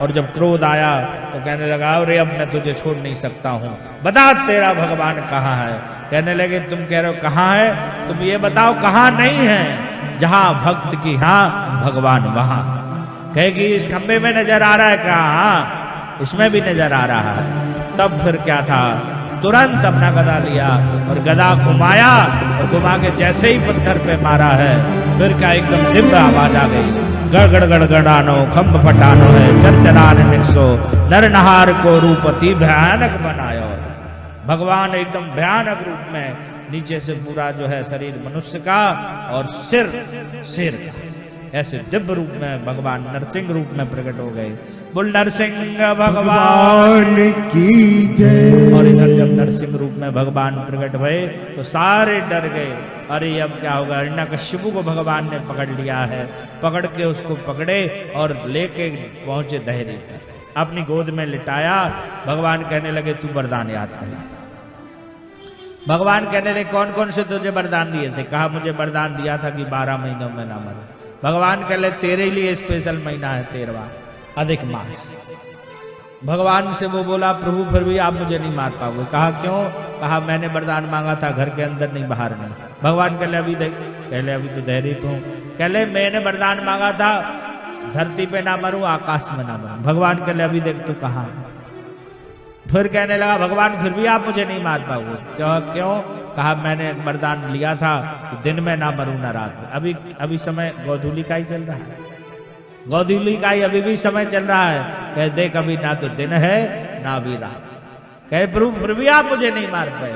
और जब क्रोध आया तो कहने लगा अरे अब मैं तुझे छोड़ नहीं सकता हूँ, बता तेरा भगवान कहाँ है। कहने लगे तुम कह रहे हो कहाँ है, तुम ये बताओ कहाँ नहीं है। जहाँ भक्त की हाँ भगवान वहाँ। कहेगी इस खंबे में नजर आ रहा है, कहा हाँ इसमें भी नजर आ रहा है। तब फिर क्या था, तुरंत अपना गदा लिया और गदा घुमाया और घुमा के जैसे ही पत्थर पे मारा है, फिर क्या एकदम दिव्य आवाज आ गई, गड़गड़ गड़गड़ानो खम्भ फटानो है, चरचरान निकसो नर नहार को रूपति भयानक बनायो। भगवान एकदम भयानक रूप में, नीचे से पूरा जो है शरीर मनुष्य का और सिर शेर का, ऐसे दिव्य रूप में भगवान नरसिंह रूप में प्रकट हो गए। बोल नरसिंह भगवान की जय। और इधर जब नरसिंह रूप में भगवान प्रकट हुए तो सारे डर गए, अरे अब क्या होगा। हिरण्यकश्यपु को भगवान ने पकड़ लिया है, पकड़ के उसको पकड़े और लेके पहुंचे दहरी पर, अपनी गोद में लिटाया। भगवान कहने लगे तू वरदान याद कर। भगवान कहने लगे कौन कौन से तुझे वरदान दिए थे। कहा मुझे वरदान दिया था कि 12 महीनों में ना मरो। भगवान कह ले तेरे लिए स्पेशल महीना है 13वां अधिक मास। भगवान से वो बोला प्रभु फिर भी आप मुझे नहीं मार पाओगे। कहा क्यों। कहा मैंने वरदान मांगा था घर के अंदर नहीं बाहर नहीं। भगवान कह ले अभी देख, कह ले अभी तो धैर्य पे हूँ। कह ले मैंने वरदान मांगा था धरती पे ना मरूं आकाश में ना मरूं। भगवान कह ले अभी देख तू कहाँ। फिर कहने लगा भगवान फिर भी आप मुझे नहीं मार पाओगे। क्यों। कहा मैंने वरदान लिया था दिन में ना मरूं ना रात में। अभी समय गोधूली का ही चल रहा है, गोधूली का ही अभी भी समय चल रहा है। कह देख अभी ना तो दिन है ना अभी रात। कहे प्रभु फिर भी आप मुझे नहीं मार पाए।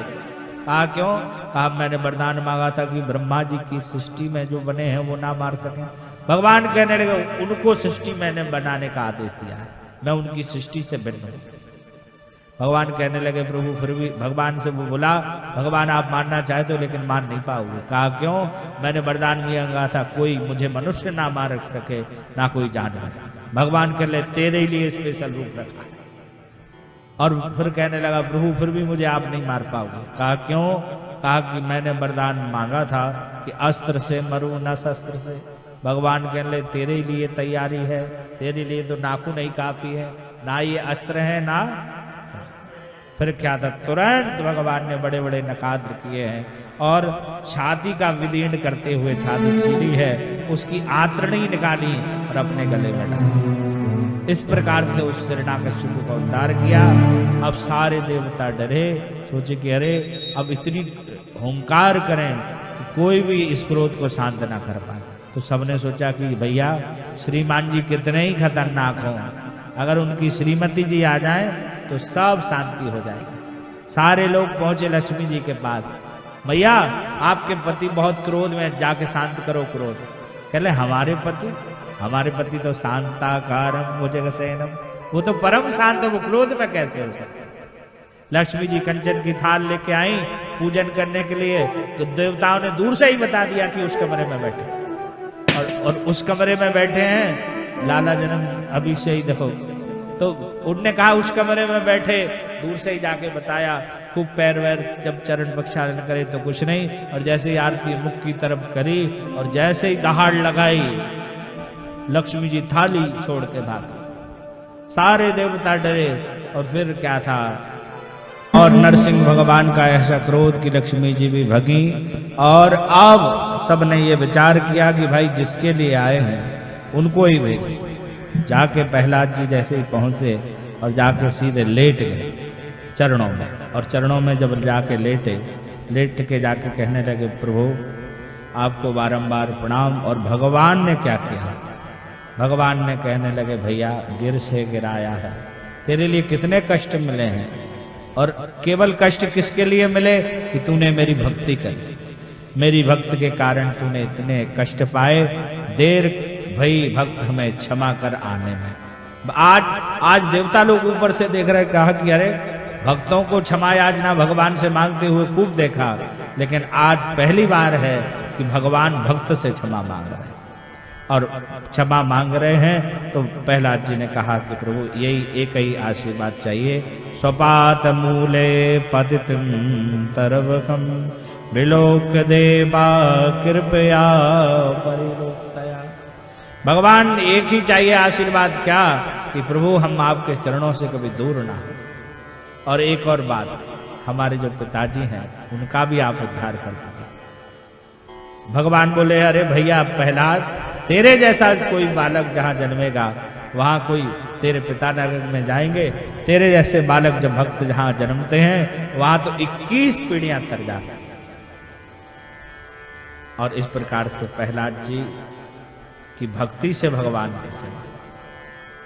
कहा क्यों। कहा मैंने वरदान मांगा था कि ब्रह्मा जी की सृष्टि में जो बने हैं वो ना मार सके। भगवान कहने लगे उनको सृष्टि मैंने बनाने का आदेश दिया है, मैं उनकी सृष्टि से भिन्न हूं। भगवान कहने लगे प्रभु फिर भी। भगवान से वो बोला भगवान आप मारना चाहते हो लेकिन मार नहीं पाओगे। कहा क्यों। मैंने वरदान मांगा था कोई मुझे मनुष्य ना मार सके ना कोई जानवर। भगवान कह ले तेरे लिए स्पेशल रूप रखा। और फिर कहने लगा प्रभु फिर भी मुझे आप नहीं मार पाओगे। कहा क्यों। कहा कि मैंने वरदान मांगा था कि अस्त्र से मरूं न शस्त्र से। भगवान कहने लगे तेरे लिए तैयारी है, तेरे लिए तो नाखून नहीं काफी है, ना ये अस्त्र है ना। फिर क्या था तुरंत भगवान ने बड़े बड़े नकाद्र किए हैं और छाती का विदीर्ण करते हुए छाती चीरी है, उसकी आंतरणी निकाली और अपने गले में डाली। इस प्रकार से उस हिरण्यकश्यपु का उद्धार किया। अब सारे देवता डरे, सोचे कि अरे अब इतनी हुंकार करें कि कोई भी इस क्रोध को शांत ना कर पाए। तो सबने सोचा कि भैया श्रीमान जी कितने ही खतरनाक हों, अगर उनकी श्रीमती जी आ जाए तो सब शांति हो जाएगी। सारे लोग पहुंचे लक्ष्मी जी के पास, भैया आपके पति बहुत क्रोध में, जाके शांत करो क्रोध। कहले हमारे पति तो शांताकारम भुजगशयनम, वो तो परम शांत है, वो क्रोध में कैसे हो सकते। लक्ष्मी जी कंचन की थाल लेके आई पूजन करने के लिए, तो देवताओं ने दूर से ही बता दिया कि उस कमरे में बैठे, और उस कमरे में बैठे हैं लाला जन्म अभी से ही देखो। तो उनने कहा उस कमरे में बैठे, दूर से ही जाके बताया। खूब पैर वैर जब चरण प्रक्षालन करे तो कुछ नहीं, और जैसे ही आरती मुख की तरफ करी और जैसे ही दहाड़ लगाई लक्ष्मी जी थाली छोड़ के भागे। सारे देवता डरे। और फिर क्या था, और नरसिंह भगवान का ऐसा क्रोध कि लक्ष्मी जी भी भगी। और अब सबने ये विचार किया कि भाई जिसके लिए आए हैं उनको ही भेजें। जाके प्रहलाद जी जैसे ही पहुंचे और जाके सीधे लेट गए चरणों में, और चरणों में जब जाके लेट के जाके कहने लगे प्रभु आपको बारंबार प्रणाम। और भगवान ने क्या किया। भगवान ने कहने लगे भैया गिर से गिराया है, तेरे लिए कितने कष्ट मिले हैं, और केवल कष्ट किसके लिए मिले कि तूने मेरी भक्ति करी, मेरी भक्त के कारण तूने इतने कष्ट पाए। देर भाई भक्त हमें क्षमा कर आने में। आज देवता लोग ऊपर से देख रहे, कहा कि अरे भक्तों को क्षमा याचना भगवान से मांगते हुए खूब देखा, लेकिन आज पहली बार है कि भगवान भक्त से क्षमा मांग रहे हैं। और क्षमा मांग रहे हैं तो प्रहलाद जी ने कहा कि प्रभु यही एक ही आशीर्वाद चाहिए, स्वपात मूले पतितम तरवकम विलोक देवा कृपया परिलोकतया। भगवान एक ही चाहिए आशीर्वाद, क्या कि प्रभु हम आपके चरणों से कभी दूर ना हो। और एक और बात, हमारे जो पिताजी हैं उनका भी आप उद्धार कर दीजिए। भगवान बोले अरे भैया प्रहलाद, तेरे जैसा कोई बालक जहां जन्मेगा वहां कोई तेरे पिता नरक में जाएंगे, तेरे जैसे बालक जब भक्त जहां जन्मते हैं वहां तो 21 पीढ़ियां तर जाती हैं। और इस प्रकार से प्रहलाद जी की भक्ति से भगवान कैसे,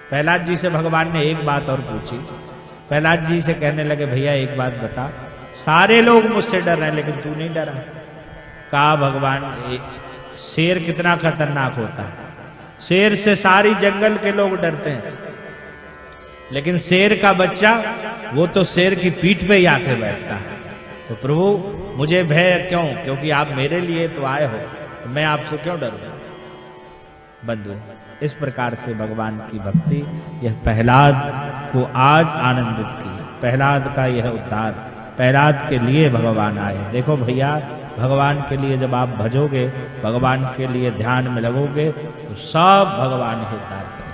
प्रहलाद जी से भगवान ने एक बात और पूछी। प्रहलाद जी से कहने लगे भैया एक बात बता, सारे लोग मुझसे डर रहे हैं लेकिन तू नहीं डरा। कहा भगवान शेर कितना खतरनाक होता है, शेर से सारी जंगल के लोग डरते हैं, लेकिन शेर का बच्चा वो तो शेर की पीठ पे ही आके बैठता है। तो प्रभु मुझे भय क्यों, क्योंकि आप मेरे लिए तो आए हो, तो मैं आपसे क्यों डरूं। बंधु, इस प्रकार से भगवान की भक्ति यह प्रहलाद को आज आनंदित किया। प्रहलाद का यह उद्धार, प्रहलाद के लिए भगवान आए। देखो भैया, भगवान के लिए जब आप भजोगे, भगवान के लिए ध्यान में लगोगे तो सब भगवान ही उद्धार करेंगे।